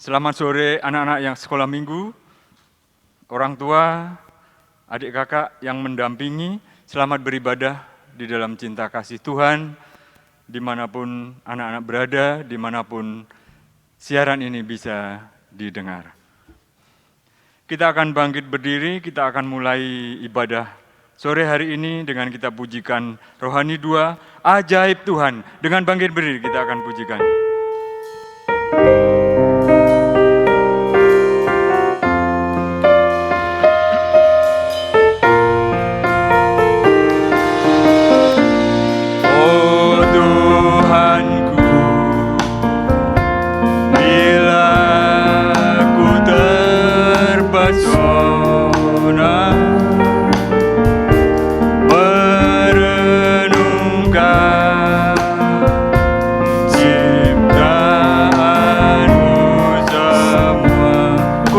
Selamat sore anak-anak yang sekolah minggu, orang tua, adik kakak yang mendampingi, selamat beribadah di dalam cinta kasih Tuhan, dimanapun anak-anak berada, dimanapun siaran ini bisa didengar. Kita akan bangkit berdiri, kita akan mulai ibadah sore hari ini dengan kita pujikan Rohani 2, Ajaib Tuhan. Dengan bangkit berdiri kita akan pujikan.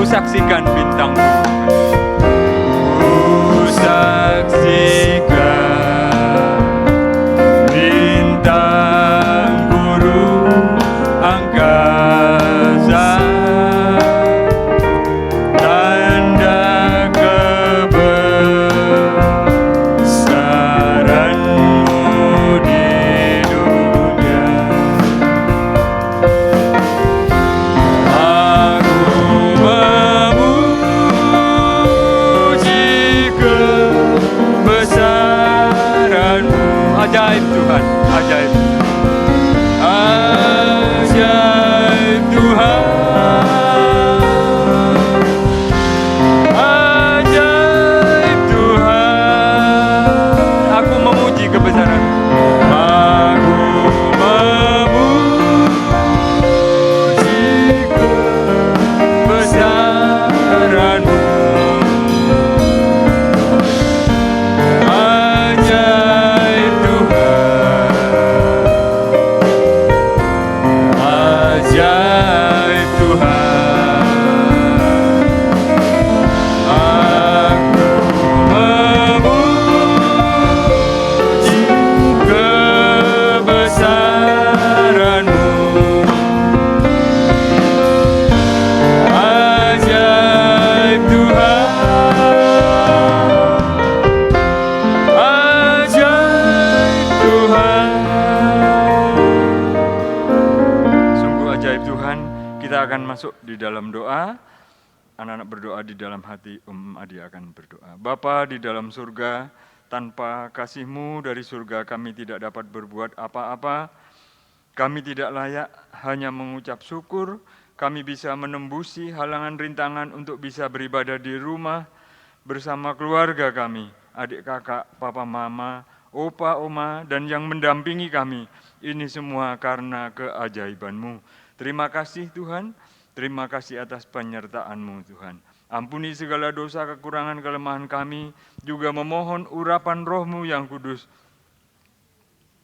Saksikan bintang ku saksikan bintang guru angkasa, tanda kebesaranmu di dunia. Ajaib Tuhan, ajaib, ajaib Tuhan, ajaib Tuhan. Aku memuji kebesaran-Mu, aku memuji kebesaran-Mu. Masuk di dalam doa, anak-anak berdoa di dalam hati, Adi akan berdoa. Bapa di dalam surga, tanpa kasih-Mu dari surga kami tidak dapat berbuat apa-apa, kami tidak layak hanya mengucap syukur, kami bisa menembusi halangan rintangan untuk bisa beribadah di rumah bersama keluarga kami, adik kakak, papa mama, opa oma, dan yang mendampingi kami. Ini semua karena keajaiban-Mu. Terima kasih Tuhan. Terima kasih atas penyertaan-Mu Tuhan. Ampuni segala dosa, kekurangan, kelemahan kami, juga memohon urapan Roh-Mu yang kudus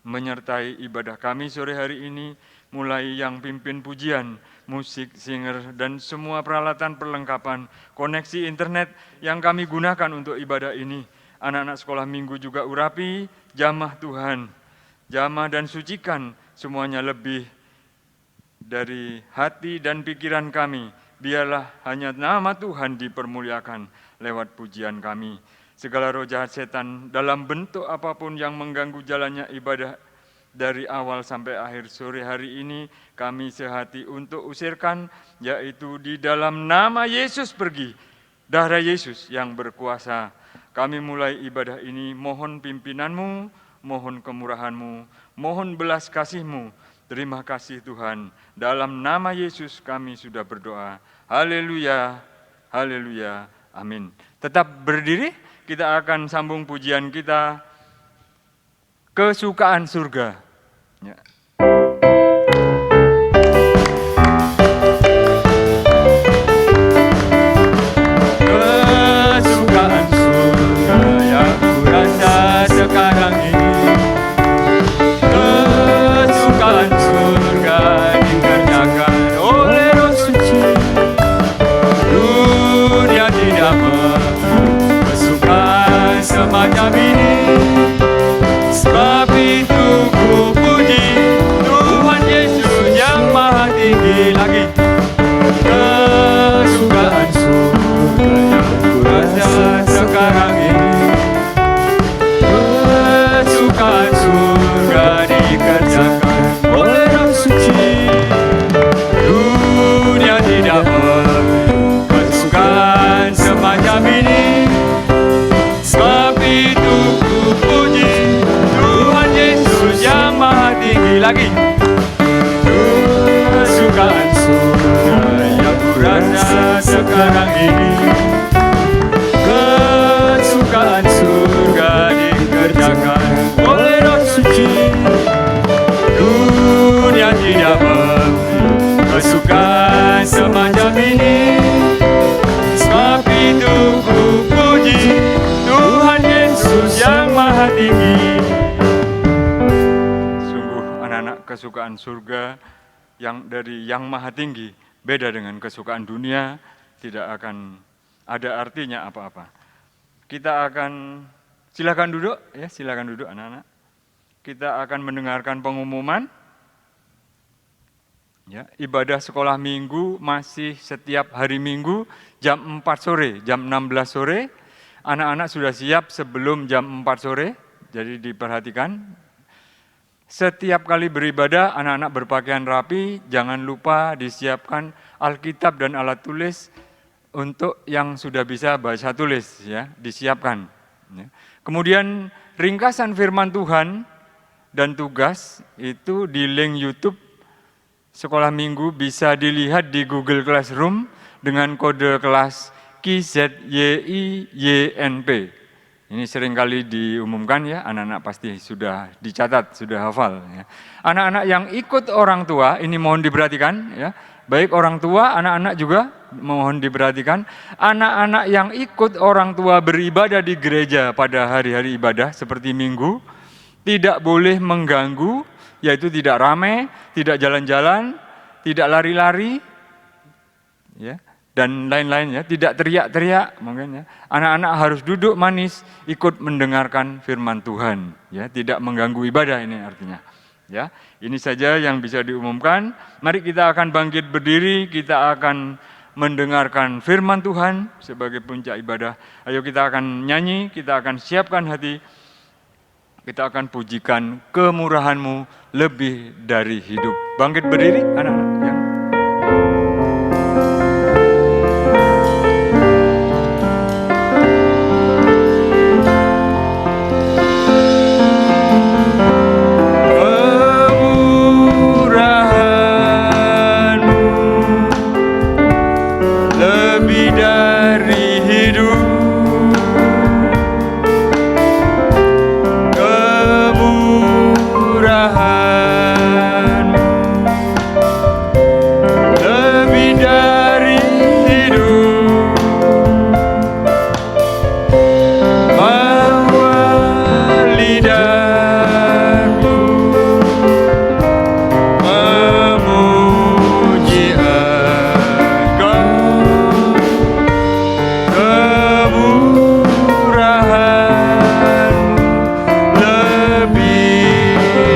menyertai ibadah kami sore hari ini, mulai yang pimpin pujian, musik, singer, dan semua peralatan perlengkapan, koneksi internet yang kami gunakan untuk ibadah ini. Anak-anak sekolah minggu juga urapi, jamah Tuhan, jamah dan sucikan semuanya lebih dari hati dan pikiran kami, biarlah hanya nama Tuhan dipermuliakan lewat pujian kami. Segala roh jahat setan dalam bentuk apapun yang mengganggu jalannya ibadah dari awal sampai akhir sore hari ini, kami sehati untuk usirkan, yaitu di dalam nama Yesus pergi, darah Yesus yang berkuasa. Kami mulai ibadah ini, mohon pimpinan-Mu, mohon kemurahan-Mu, mohon belas kasih-Mu. Terima kasih Tuhan, dalam nama Yesus kami sudah berdoa. Haleluya, haleluya, amin. Tetap berdiri, kita akan sambung pujian kita, Kesukaan Surga. Ya. Kesukaan surga yang kurasa sekarang ini. Kesukaan surga dikerjakan oleh Roh Suci. Dunia tidak mampu kesukaan semacam ini. Sebab itu ku puji lagi. Kesukaan surga yang kurasa sekarang ini. Kesukaan surga dikerjakan oleh Roh Suci. Dunia tidak memberi kesukaan semacam ini. Sebab itu ku puji Tuhan Yesus yang Maha Tinggi. Sungguh anak-anak, kesukaan surga yang dari Yang Maha Tinggi beda dengan kesukaan dunia, tidak akan ada artinya apa-apa. Kita akan, silakan duduk ya, silakan duduk anak-anak. Kita akan mendengarkan pengumuman. Ya, ibadah sekolah minggu masih setiap hari Minggu jam 4 sore, jam 16 sore. Anak-anak sudah siap sebelum jam 4 sore, jadi diperhatikan. Setiap kali beribadah, anak-anak berpakaian rapi, jangan lupa disiapkan Alkitab dan alat tulis untuk yang sudah bisa baca tulis, ya, disiapkan. Ya. Kemudian ringkasan firman Tuhan dan tugas itu di link YouTube Sekolah Minggu bisa dilihat di Google Classroom dengan kode kelas KZYIYNP. Ini seringkali diumumkan ya, anak-anak pasti sudah dicatat, sudah hafal. Ya. Anak-anak yang ikut orang tua, ini mohon diperhatikan ya. Baik orang tua, anak-anak juga mohon diperhatikan. Anak-anak yang ikut orang tua beribadah di gereja pada hari-hari ibadah seperti Minggu, tidak boleh mengganggu, yaitu tidak ramai, tidak jalan-jalan, tidak lari-lari, ya, dan lain-lain ya, tidak teriak-teriak mungkin ya. Anak-anak harus duduk manis, ikut mendengarkan firman Tuhan, ya, tidak mengganggu ibadah ini artinya. Ya, ini saja yang bisa diumumkan. Mari kita akan bangkit berdiri, kita akan mendengarkan firman Tuhan sebagai puncak ibadah. Ayo kita akan nyanyi, kita akan siapkan hati. Kita akan pujikan kemurahan-Mu lebih dari hidup. Bangkit berdiri anak-anak ya. Kemurahan-Mu lebih dari hidup.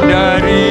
Dari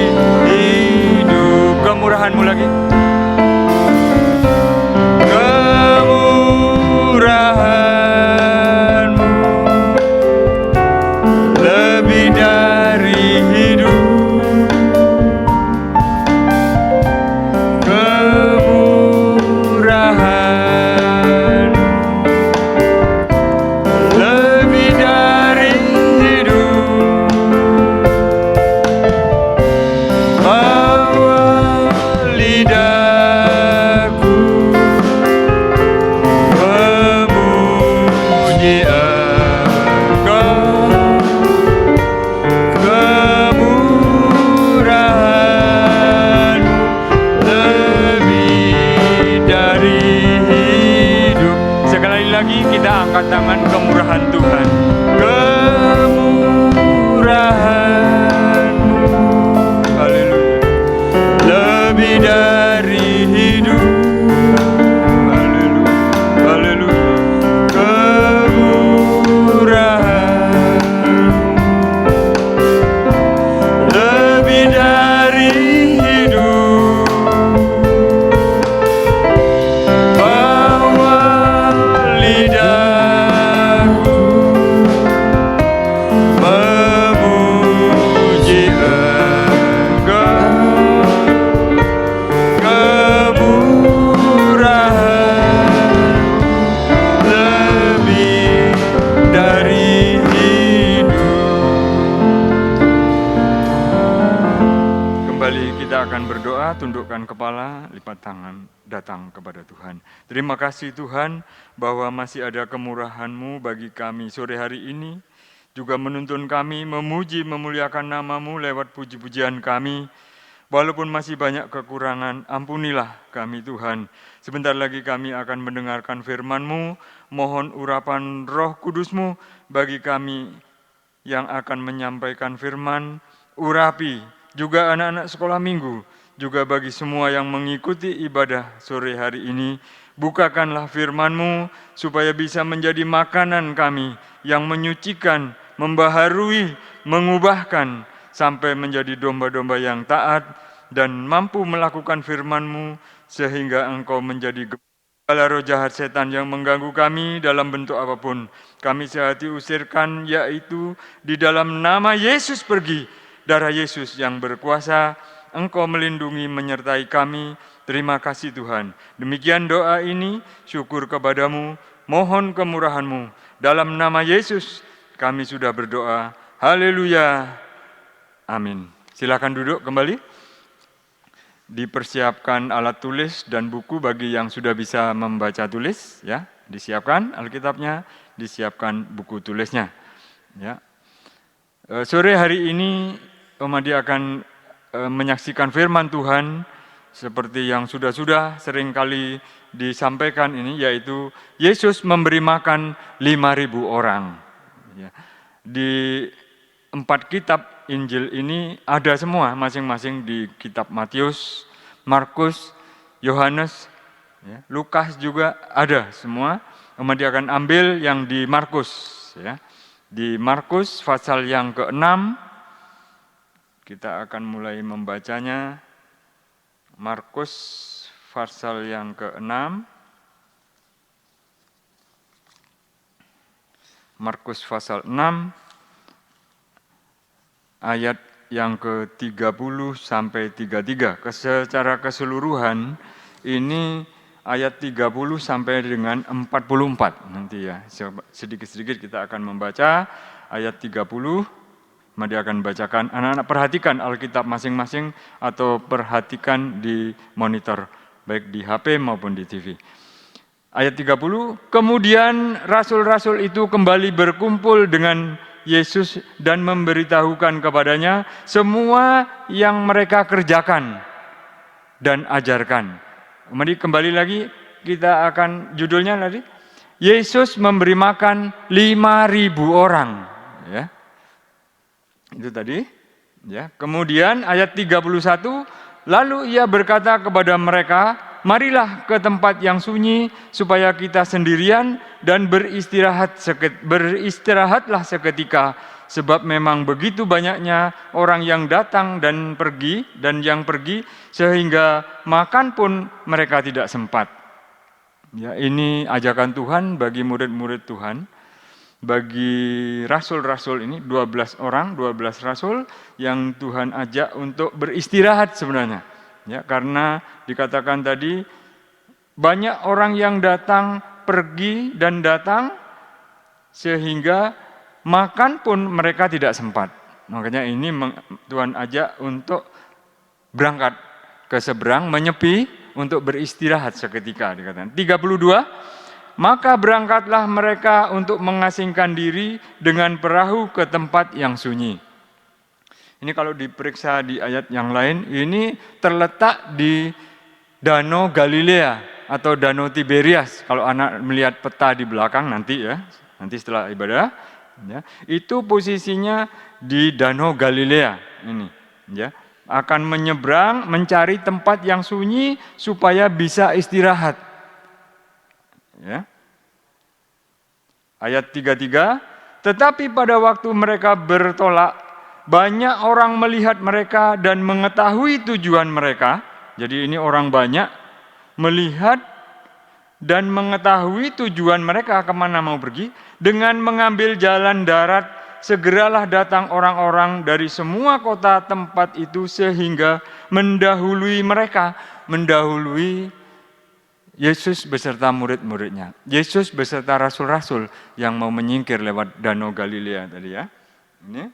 kita akan berdoa, tundukkan kepala, lipat tangan, datang kepada Tuhan. Terima kasih Tuhan bahwa masih ada kemurahan-Mu bagi kami sore hari ini, juga menuntun kami memuji, memuliakan nama-Mu lewat puji-pujian kami. Walaupun masih banyak kekurangan, ampunilah kami Tuhan. Sebentar lagi kami akan mendengarkan firman-Mu, mohon urapan Roh Kudus-Mu bagi kami yang akan menyampaikan firman, urapi juga anak-anak sekolah minggu, juga bagi semua yang mengikuti ibadah sore hari ini. Bukakanlah firman-Mu supaya bisa menjadi makanan kami yang menyucikan, membaharui, mengubahkan, sampai menjadi domba-domba yang taat dan mampu melakukan firman-Mu sehingga Engkau menjadi segala roh jahat setan yang mengganggu kami dalam bentuk apapun. Kami sehati usirkan, yaitu di dalam nama Yesus pergi. Darah Yesus yang berkuasa, Engkau melindungi menyertai kami. Terima kasih Tuhan. Demikian doa ini, syukur kepadamu, mohon kemurahan-Mu. Dalam nama Yesus kami sudah berdoa. Haleluya. Amin. Silakan duduk kembali. Dipersiapkan alat tulis dan buku bagi yang sudah bisa membaca tulis, ya. Disiapkan Alkitabnya, disiapkan buku tulisnya, ya. Sore hari ini Om Adi akan menyaksikan firman Tuhan seperti yang sudah seringkali disampaikan ini, yaitu Yesus memberi makan 5.000 orang. Ya. Di 4 kitab Injil ini ada semua, masing-masing di kitab Matius, Markus, Yohanes, ya, Lukas juga ada semua. Om Adi akan ambil yang di Markus, ya. Di Markus pasal yang ke-6, kita akan mulai membacanya. Markus pasal yang ke-6. Markus pasal 6 ayat yang ke-30 sampai 33. Secara keseluruhan ini ayat 30 sampai dengan 44 nanti ya. Sedikit-sedikit kita akan membaca ayat 30. Mari akan bacakan. Anak-anak perhatikan Alkitab masing-masing atau perhatikan di monitor, baik di HP maupun di TV. Ayat 30, kemudian rasul-rasul itu kembali berkumpul dengan Yesus dan memberitahukan kepadanya semua yang mereka kerjakan dan ajarkan. Mari kembali lagi, kita akan judulnya tadi, Yesus memberi makan 5.000 orang. Ya. Itu tadi, ya. Kemudian ayat 31, lalu ia berkata kepada mereka, marilah ke tempat yang sunyi supaya kita sendirian dan beristirahatlah seketika, sebab memang begitu banyaknya orang yang datang dan yang pergi sehingga makan pun mereka tidak sempat. Ya, ini ajakan Tuhan bagi murid-murid Tuhan. Bagi rasul-rasul ini 12 orang, 12 rasul yang Tuhan ajak untuk beristirahat sebenarnya. Ya, karena dikatakan tadi banyak orang yang datang, pergi dan datang sehingga makan pun mereka tidak sempat. Makanya ini Tuhan ajak untuk berangkat ke seberang, menyepi untuk beristirahat seketika dikatakan. 32, maka berangkatlah mereka untuk mengasingkan diri dengan perahu ke tempat yang sunyi. Ini kalau diperiksa di ayat yang lain, ini terletak di Danau Galilea atau Danau Tiberias. Kalau anak melihat peta di belakang nanti ya, nanti setelah ibadah, ya, itu posisinya di Danau Galilea ini, ya. Akan menyeberang, mencari tempat yang sunyi supaya bisa istirahat. Ya. Ayat 33, tetapi pada waktu mereka bertolak, banyak orang melihat mereka dan mengetahui tujuan mereka. Jadi ini orang banyak melihat dan mengetahui tujuan mereka kemana mau pergi. Dengan mengambil jalan darat, segeralah datang orang-orang dari semua kota tempat itu sehingga mendahului mereka, mendahului Yesus beserta murid-muridnya. Yesus beserta rasul-rasul yang mau menyingkir lewat Danau Galilea tadi ya. Ini.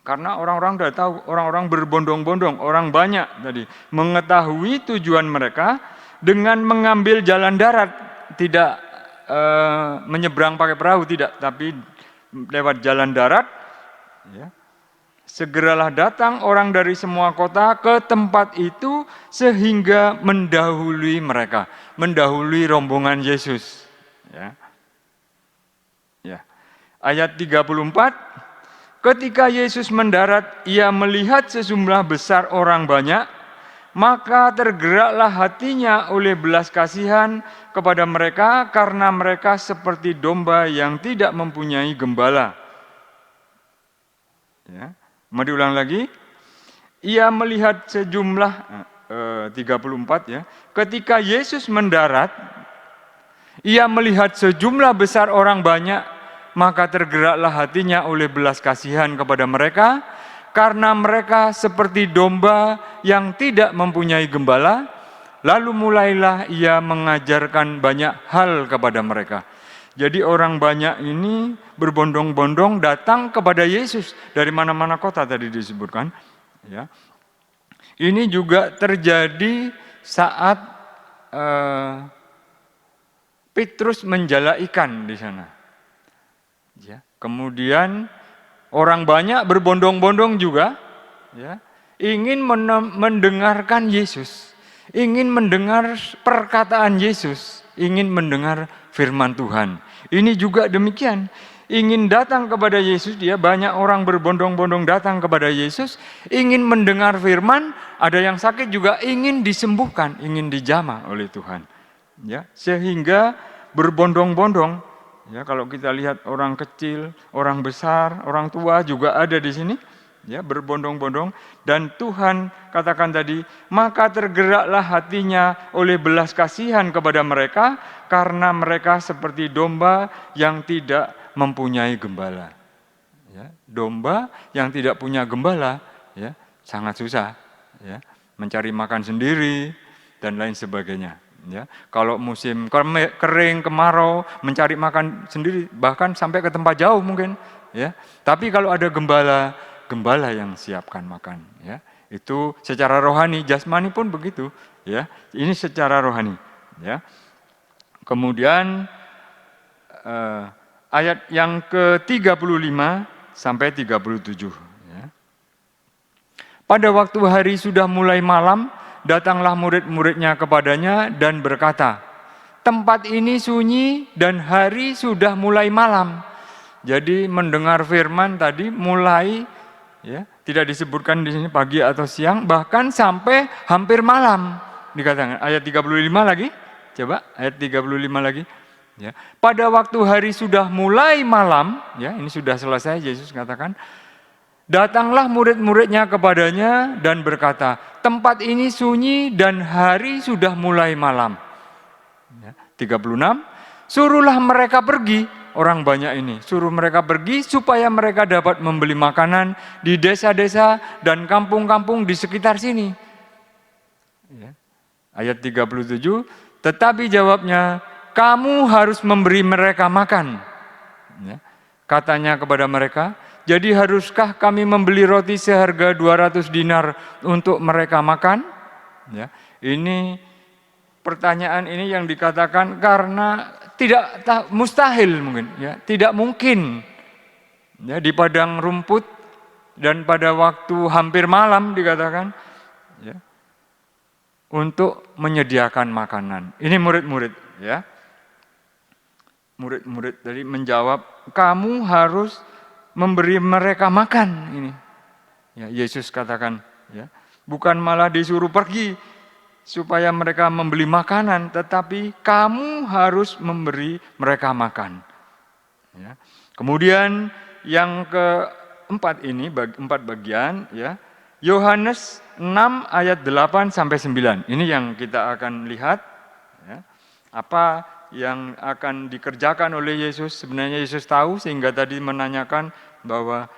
Karena orang-orang sudah tahu, orang-orang berbondong-bondong, orang banyak tadi mengetahui tujuan mereka dengan mengambil jalan darat, tidak menyeberang pakai perahu, tidak, tapi lewat jalan darat. Ya. Segeralah datang orang dari semua kota ke tempat itu sehingga mendahului mereka, mendahului rombongan Yesus. Ya. Ya. Ayat 34. Ketika Yesus mendarat, ia melihat sejumlah besar orang banyak, maka tergeraklah hatinya oleh belas kasihan kepada mereka karena mereka seperti domba yang tidak mempunyai gembala. Ya. Mau diulang lagi? Ia melihat sejumlah 34 ya. Ketika Yesus mendarat, ia melihat sejumlah besar orang banyak, maka tergeraklah hatinya oleh belas kasihan kepada mereka, karena mereka seperti domba yang tidak mempunyai gembala. Lalu mulailah ia mengajarkan banyak hal kepada mereka. Jadi orang banyak ini berbondong-bondong datang kepada Yesus dari mana-mana kota tadi disebutkan. Ya. Ini juga terjadi saat Petrus menjala ikan di sana. Ya. Kemudian orang banyak berbondong-bondong juga, ya, ingin mendengarkan Yesus, ingin mendengar perkataan Yesus, ingin mendengar firman Tuhan. Ini juga demikian, ingin datang kepada Yesus, dia banyak orang berbondong-bondong datang kepada Yesus, ingin mendengar firman, ada yang sakit juga ingin disembuhkan, ingin dijamah oleh Tuhan. Ya, sehingga berbondong-bondong. Ya, kalau kita lihat orang kecil, orang besar, orang tua juga ada di sini, ya, berbondong-bondong. Dan Tuhan katakan tadi, maka tergeraklah hatinya oleh belas kasihan kepada mereka, karena mereka seperti domba yang tidak mempunyai gembala. Ya, domba yang tidak punya gembala, ya, sangat susah, ya, mencari makan sendiri dan lain sebagainya. Ya, kalau musim kering, kemarau, mencari makan sendiri, bahkan sampai ke tempat jauh mungkin. Ya, tapi kalau ada gembala, gembala yang siapkan makan. Ya, itu secara rohani, jasmani pun begitu. Ya, ini secara rohani. Ya, kemudian ayat yang ke-35 sampai 37. Ya. Pada waktu hari sudah mulai malam, datanglah murid-muridnya kepadanya dan berkata, tempat ini sunyi dan hari sudah mulai malam. Jadi mendengar firman tadi mulai, ya, tidak disebutkan di sini pagi atau siang, bahkan sampai hampir malam dikatakan. Ayat 35 lagi, coba ayat 35 lagi. Ya. Pada waktu hari sudah mulai malam, ya, ini sudah selesai, Yesus katakan, datanglah murid-muridnya kepadanya dan berkata, tempat ini sunyi dan hari sudah mulai malam. 36, suruhlah mereka pergi, orang banyak ini, suruh mereka pergi supaya mereka dapat membeli makanan di desa-desa dan kampung-kampung di sekitar sini. Ayat 37, tetapi jawabnya, kamu harus memberi mereka makan. Katanya kepada mereka, jadi haruskah kami membeli roti seharga 200 dinar untuk mereka makan? Ya, ini pertanyaan ini yang dikatakan karena tidak mustahil mungkin, ya, tidak mungkin. Ya, di padang rumput dan pada waktu hampir malam dikatakan, ya, untuk menyediakan makanan. Ini murid-murid, ya. Murid-murid tadi menjawab, kamu harus memberi mereka makan ini. Ya, Yesus katakan, ya, bukan malah disuruh pergi supaya mereka membeli makanan, tetapi kamu harus memberi mereka makan. Ya. Kemudian yang keempat ini, empat bagian, ya, Yohanes 6 ayat 8 sampai 9. Ini yang kita akan lihat, ya, apa yang akan dikerjakan oleh Yesus. Sebenarnya Yesus tahu sehingga tadi menanyakan bahwa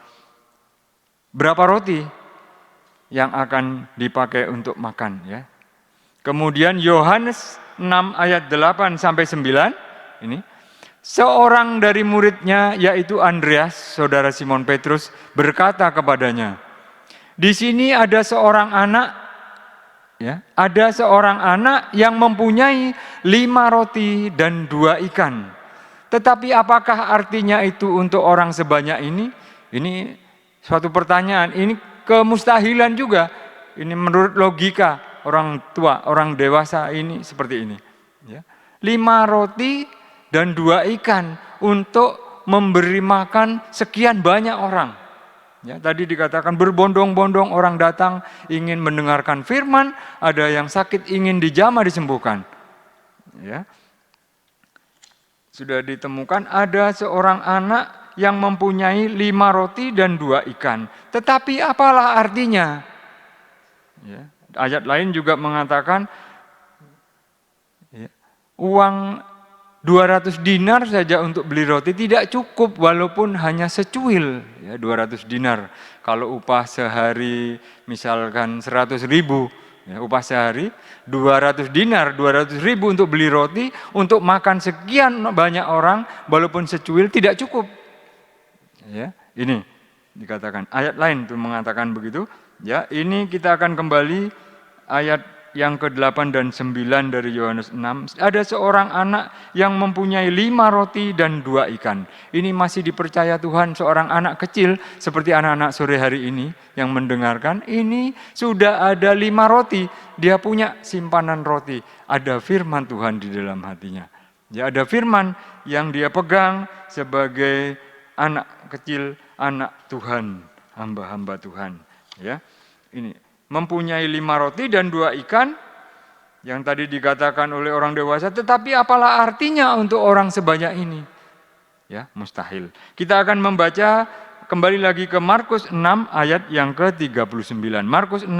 berapa roti yang akan dipakai untuk makan, ya. Kemudian Yohanes 6 ayat 8 sampai 9 ini, Seorang dari muridnya, yaitu Andreas, saudara Simon Petrus, berkata kepadanya, di sini ada seorang anak, ya, ada seorang anak yang mempunyai 5 roti dan 2 ikan. Tetapi apakah artinya itu untuk orang sebanyak ini? Ini suatu pertanyaan, ini kemustahilan juga. Ini menurut logika orang tua, orang dewasa ini seperti ini. Ya. 5 roti dan 2 ikan untuk memberi makan sekian banyak orang. Ya, tadi dikatakan berbondong-bondong orang datang ingin mendengarkan firman, ada yang sakit ingin dijamah disembuhkan. Ya. Sudah ditemukan ada seorang anak yang mempunyai 5 roti dan 2 ikan. Tetapi apalah artinya? Ya. Ayat lain juga mengatakan ya, uang 200 dinar saja untuk beli roti tidak cukup walaupun hanya secuil, ya 200 dinar. Kalau upah sehari misalkan 100.000, ya, upah sehari 200 dinar, 200.000 untuk beli roti, untuk makan sekian banyak orang walaupun secuil tidak cukup. Ya, ini dikatakan. Ayat lain itu mengatakan begitu. Ya, ini kita akan kembali ayat yang ke-8 dan 9 dari Yohanes 6, ada seorang anak yang mempunyai 5 roti dan 2 ikan. Ini masih dipercaya Tuhan seorang anak kecil seperti anak-anak sore hari ini yang mendengarkan, ini sudah ada 5 roti, dia punya simpanan roti, ada firman Tuhan di dalam hatinya. Ya, ada firman yang dia pegang sebagai anak kecil, anak Tuhan, hamba-hamba Tuhan. Ya, ini mempunyai 5 roti dan 2 ikan, yang tadi dikatakan oleh orang dewasa, tetapi apalah artinya untuk orang sebanyak ini? Ya, mustahil. Kita akan membaca kembali lagi ke Markus 6 ayat yang ke-39. Markus 6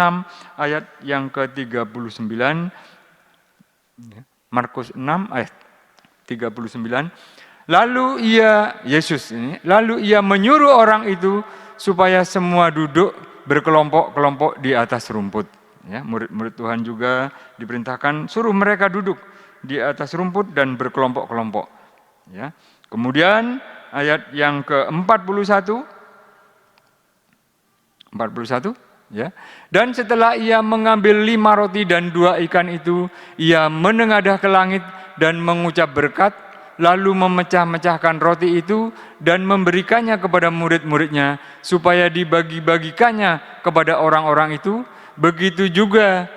ayat yang ke-39. Markus 6 ayat 39. Lalu ia menyuruh orang itu supaya semua duduk berkelompok-kelompok di atas rumput. Ya, murid-murid Tuhan juga diperintahkan suruh mereka duduk di atas rumput dan berkelompok-kelompok. Ya. Kemudian ayat yang ke-41, ya. Dan setelah ia mengambil 5 roti dan 2 ikan itu, ia menengadah ke langit dan mengucap berkat, lalu memecah-mecahkan roti itu dan memberikannya kepada murid-muridnya supaya dibagi-bagikannya kepada orang-orang itu. Begitu juga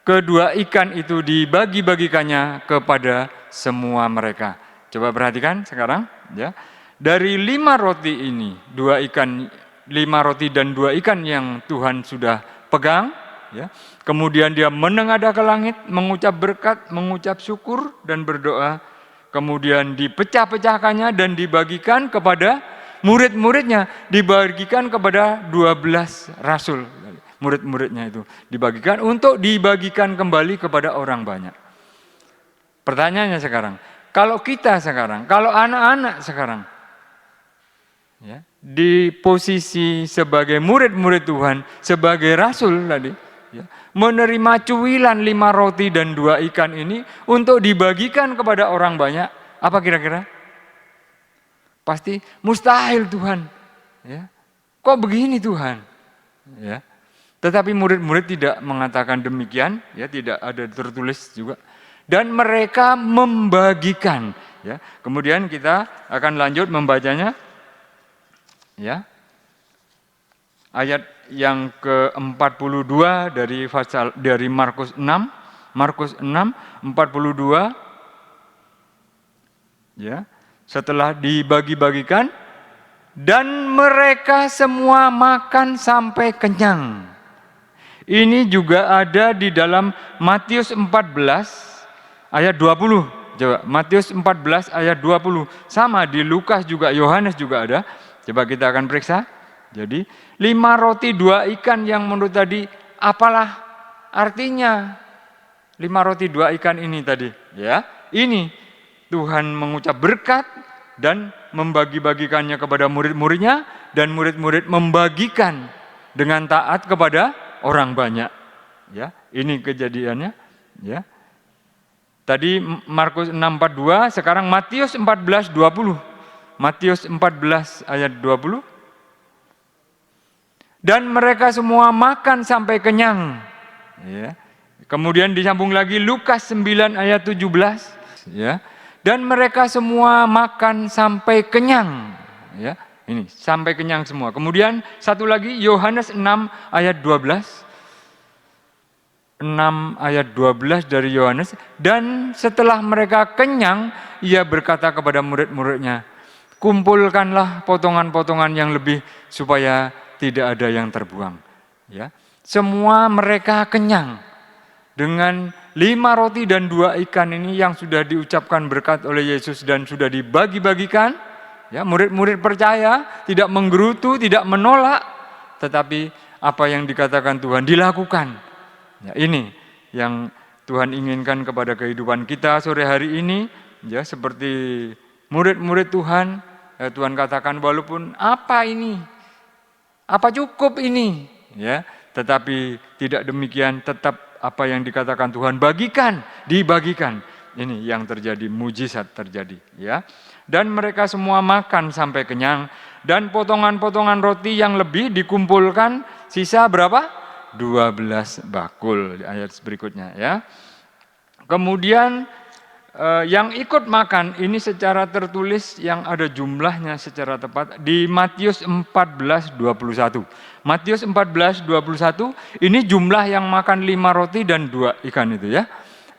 kedua ikan itu dibagi-bagikannya kepada semua mereka. Coba perhatikan sekarang, ya. Dari 5 roti ini, 2 ikan, 5 roti dan 2 ikan yang Tuhan sudah pegang, ya. Kemudian dia menengadah ke langit, mengucap berkat, mengucap syukur dan berdoa. Kemudian dipecah-pecahkannya dan dibagikan kepada murid-muridnya, dibagikan kepada 12 rasul, murid-muridnya itu dibagikan untuk dibagikan kembali kepada orang banyak. Pertanyaannya sekarang, kalau kita sekarang, kalau anak-anak sekarang, ya, di posisi sebagai murid-murid Tuhan, sebagai rasul tadi, ya, menerima cuilan 5 roti dan 2 ikan ini untuk dibagikan kepada orang banyak, apa kira-kira? Pasti mustahil Tuhan. Ya. Kok begini Tuhan? Ya. Tetapi murid-murid tidak mengatakan demikian, ya, tidak ada tertulis juga. Dan mereka membagikan. Ya. Kemudian kita akan lanjut membacanya. Ya. Ayat yang ke-42 dari Markus 6, Markus 6 42. Ya. Setelah dibagi-bagikan dan mereka semua makan sampai kenyang. Ini juga ada di dalam Matius 14 ayat 20. Coba Matius 14 ayat 20. Sama di Lukas juga, Yohanes juga ada. Coba kita akan periksa. Jadi 5 roti 2 ikan yang menurut tadi, apalah artinya 5 roti 2 ikan ini tadi? Ya, ini Tuhan mengucap berkat dan membagi-bagikannya kepada murid-muridnya, dan murid-murid membagikan dengan taat kepada orang banyak. Ya, ini kejadiannya. Ya. Tadi Markus 6:42, sekarang Matius 14:20. Matius 14 ayat 20. Dan mereka semua makan sampai kenyang. Ya. Kemudian disambung lagi Lukas 9 ayat 17. Ya. Dan mereka semua makan sampai kenyang. Ya. Ini sampai kenyang semua. Kemudian satu lagi Yohanes 6 ayat 12. 6 ayat 12 dari Yohanes. Dan setelah mereka kenyang, ia berkata kepada murid-muridnya, kumpulkanlah potongan-potongan yang lebih supaya tidak ada yang terbuang. Ya, semua mereka kenyang dengan 5 roti dan 2 ikan ini yang sudah diucapkan berkat oleh Yesus dan sudah dibagi-bagikan. Ya, murid-murid percaya, tidak menggerutu, tidak menolak, tetapi apa yang dikatakan Tuhan dilakukan. Ya, ini yang Tuhan inginkan kepada kehidupan kita sore hari ini. Ya, seperti murid-murid Tuhan. Tuhan katakan walaupun apa ini, apa cukup ini, ya, tetapi tidak demikian, tetap apa yang dikatakan Tuhan bagikan, dibagikan. Ini yang terjadi, mujizat terjadi, ya. Dan mereka semua makan sampai kenyang dan potongan-potongan roti yang lebih dikumpulkan, sisa berapa? 12 bakul, ayat berikutnya, ya. Kemudian yang ikut makan ini secara tertulis yang ada jumlahnya secara tepat di Matius 14:21. Matius 14:21 ini jumlah yang makan 5 roti dan 2 ikan itu, ya.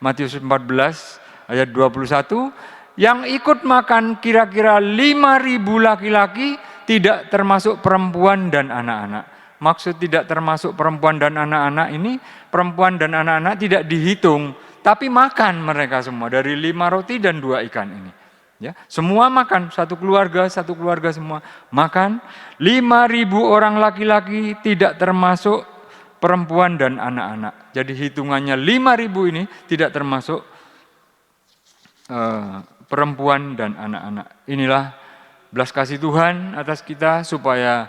Matius 14 ayat 21, yang ikut makan kira-kira 5.000 laki-laki, tidak termasuk perempuan dan anak-anak. Maksud tidak termasuk perempuan dan anak-anak ini, perempuan dan anak-anak tidak dihitung, tapi makan mereka semua dari 5 roti dan 2 ikan ini. Ya, semua makan, satu keluarga semua makan. 5.000 orang laki-laki, tidak termasuk perempuan dan anak-anak. Jadi hitungannya 5.000 ini tidak termasuk perempuan dan anak-anak. Inilah belas kasih Tuhan atas kita supaya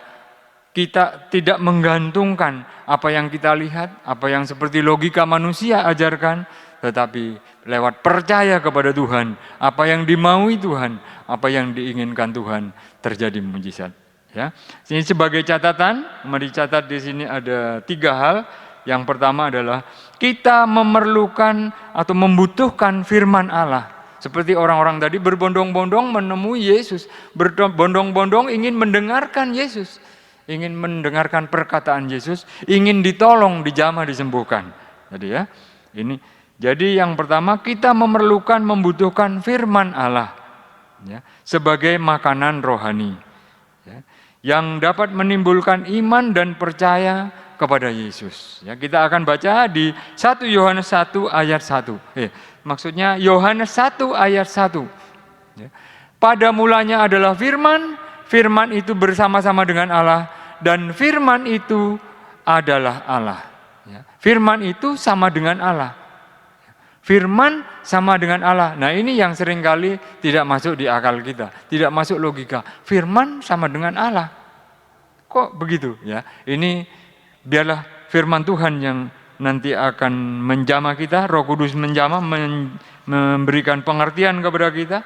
kita tidak menggantungkan apa yang kita lihat, apa yang seperti logika manusia ajarkan, tetapi lewat percaya kepada Tuhan, apa yang dimaui Tuhan, apa yang diinginkan Tuhan, terjadi mujizat. Ya, ini sebagai catatan, mari catat di sini ada 3 hal. Yang pertama adalah kita memerlukan atau membutuhkan firman Allah. Seperti orang-orang tadi berbondong-bondong menemui Yesus, berbondong-bondong ingin mendengarkan Yesus. Ingin mendengarkan perkataan Yesus, ingin ditolong, dijamah, disembuhkan. Jadi ya, ini. Jadi yang pertama kita memerlukan, membutuhkan firman Allah, ya, sebagai makanan rohani, ya, yang dapat menimbulkan iman dan percaya kepada Yesus. Ya, kita akan baca di 1 Yohanes 1 ayat 1. Maksudnya Yohanes 1 ayat 1. Ya. Pada mulanya adalah firman, firman itu bersama-sama dengan Allah, dan firman itu adalah Allah. Ya. Firman itu sama dengan Allah. Firman sama dengan Allah. Nah, ini yang seringkali tidak masuk di akal kita, tidak masuk logika. Firman sama dengan Allah. Kok begitu? Ya, ini biarlah firman Tuhan yang nanti akan menjamah kita, Roh Kudus menjamah, memberikan pengertian kepada kita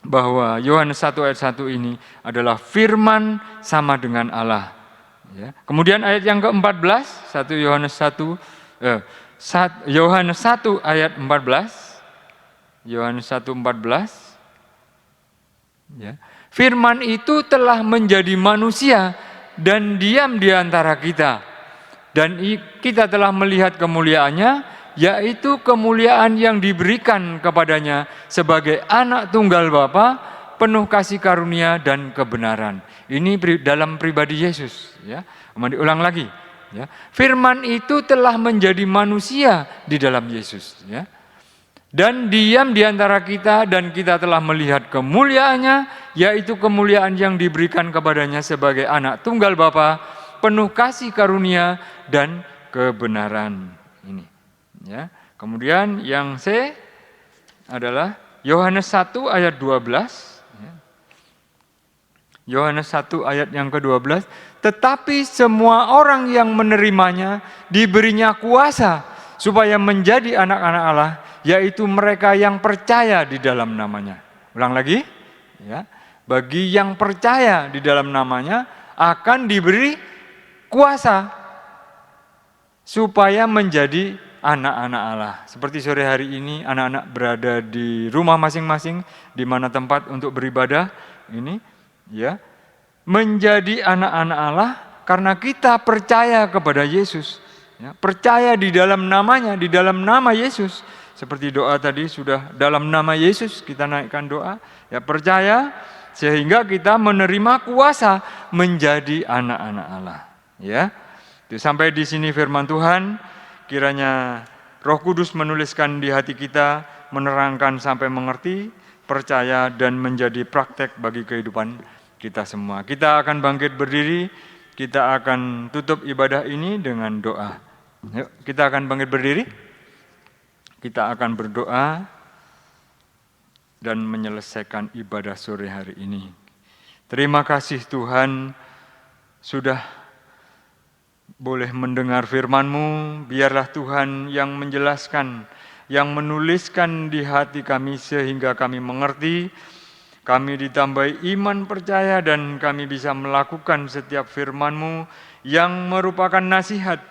bahwa Yohanes 1 ayat 1 ini adalah firman sama dengan Allah. Ya. Kemudian ayat yang ke-14, Yohanes 1 ayat 14. Yohanes 1:14. Ya. Firman itu telah menjadi manusia dan diam di antara kita. Dan kita telah melihat kemuliaannya, yaitu kemuliaan yang diberikan kepadanya sebagai anak tunggal Bapa, penuh kasih karunia dan kebenaran. Ini dalam pribadi Yesus. Ya. Ulang lagi. Ya. Firman itu telah menjadi manusia di dalam Yesus. Ya. Dan diam di antara kita, dan kita telah melihat kemuliaannya, yaitu kemuliaan yang diberikan kepadanya sebagai anak tunggal Bapa, penuh kasih karunia dan kebenaran. Ini. Ya. Kemudian yang C adalah Yohanes 1 ayat 12. Yohanes 1 ayat yang ke-12. Tetapi semua orang yang menerimanya diberinya kuasa supaya menjadi anak-anak Allah, yaitu mereka yang percaya di dalam namanya. Ulang lagi, ya. Bagi yang percaya di dalam namanya akan diberi kuasa supaya menjadi anak-anak Allah. Seperti sore hari ini anak-anak berada di rumah masing-masing, di mana tempat untuk beribadah ini, ya. Menjadi anak-anak Allah karena kita percaya kepada Yesus, ya, percaya di dalam namanya, di dalam nama Yesus. Seperti doa tadi sudah dalam nama Yesus kita naikkan doa, ya, percaya sehingga kita menerima kuasa menjadi anak-anak Allah, ya. Itu sampai di sini firman Tuhan, kiranya Roh Kudus menuliskan di hati kita, menerangkan sampai mengerti, percaya dan menjadi praktek bagi kehidupan kita semua. Kita akan bangkit berdiri, kita akan tutup ibadah ini dengan doa. Yuk, kita akan bangkit berdiri. Kita akan berdoa dan menyelesaikan ibadah sore hari ini. Terima kasih Tuhan sudah boleh mendengar firman-Mu. Biarlah Tuhan yang menjelaskan, yang menuliskan di hati kami sehingga kami mengerti. Kami ditambahi iman percaya dan kami bisa melakukan setiap firman-Mu yang merupakan nasihat,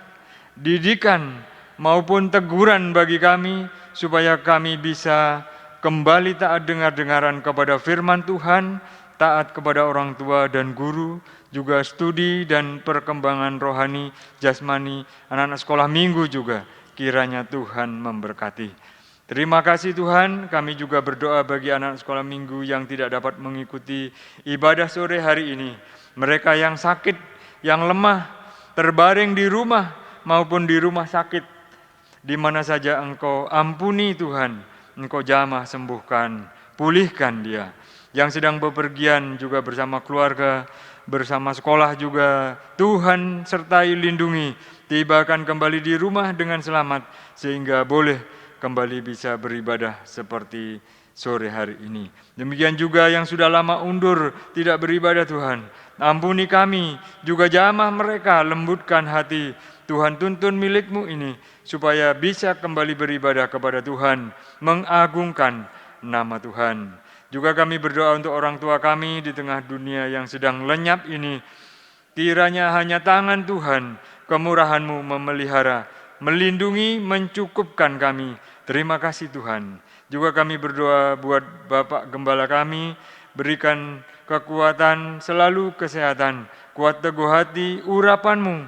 didikan maupun teguran bagi kami supaya kami bisa kembali taat dengar-dengaran kepada firman Tuhan, taat kepada orang tua dan guru, juga studi dan perkembangan rohani, jasmani, anak-anak sekolah minggu juga. Kiranya Tuhan memberkati. Terima kasih Tuhan, kami juga berdoa bagi anak sekolah minggu yang tidak dapat mengikuti ibadah sore hari ini. Mereka yang sakit, yang lemah, terbaring di rumah maupun di rumah sakit. Di mana saja Engkau ampuni Tuhan, Engkau jamah sembuhkan, pulihkan dia. Yang sedang bepergian juga bersama keluarga, bersama sekolah juga, Tuhan sertai lindungi, tibakan kembali di rumah dengan selamat, sehingga boleh kembali bisa beribadah seperti sore hari ini. Demikian juga yang sudah lama undur tidak beribadah Tuhan. Ampuni kami, juga jamah mereka, lembutkan hati. Tuhan tuntun milik-Mu ini, supaya bisa kembali beribadah kepada Tuhan, mengagungkan nama Tuhan. Juga kami berdoa untuk orang tua kami di tengah dunia yang sedang lenyap ini. Kiranya hanya tangan Tuhan, kemurahan-Mu memelihara, melindungi, mencukupkan kami. Terima kasih Tuhan. Juga kami berdoa buat Bapak Gembala kami, berikan kekuatan, selalu kesehatan, kuat teguh hati, urapan-Mu,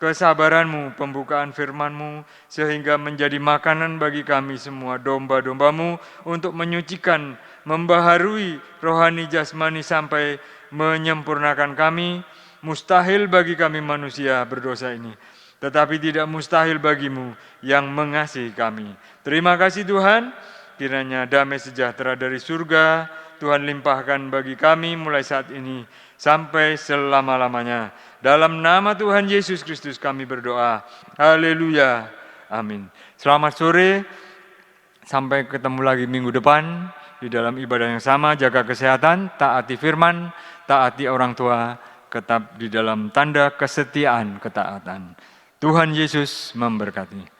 kesabaran-Mu, pembukaan firman-Mu, sehingga menjadi makanan bagi kami semua, domba-domba-Mu, untuk menyucikan, membaharui rohani jasmani sampai menyempurnakan kami. Mustahil bagi kami manusia berdosa ini, tetapi tidak mustahil bagimu yang mengasihi kami. Terima kasih Tuhan, kiranya damai sejahtera dari surga Tuhan limpahkan bagi kami mulai saat ini sampai selama-lamanya. Dalam nama Tuhan Yesus Kristus kami berdoa. Haleluya. Amin. Selamat sore, sampai ketemu lagi minggu depan di dalam ibadah yang sama. Jaga kesehatan, taati firman, taati orang tua, tetap di dalam tanda kesetiaan ketaatan. Tuhan Yesus memberkati.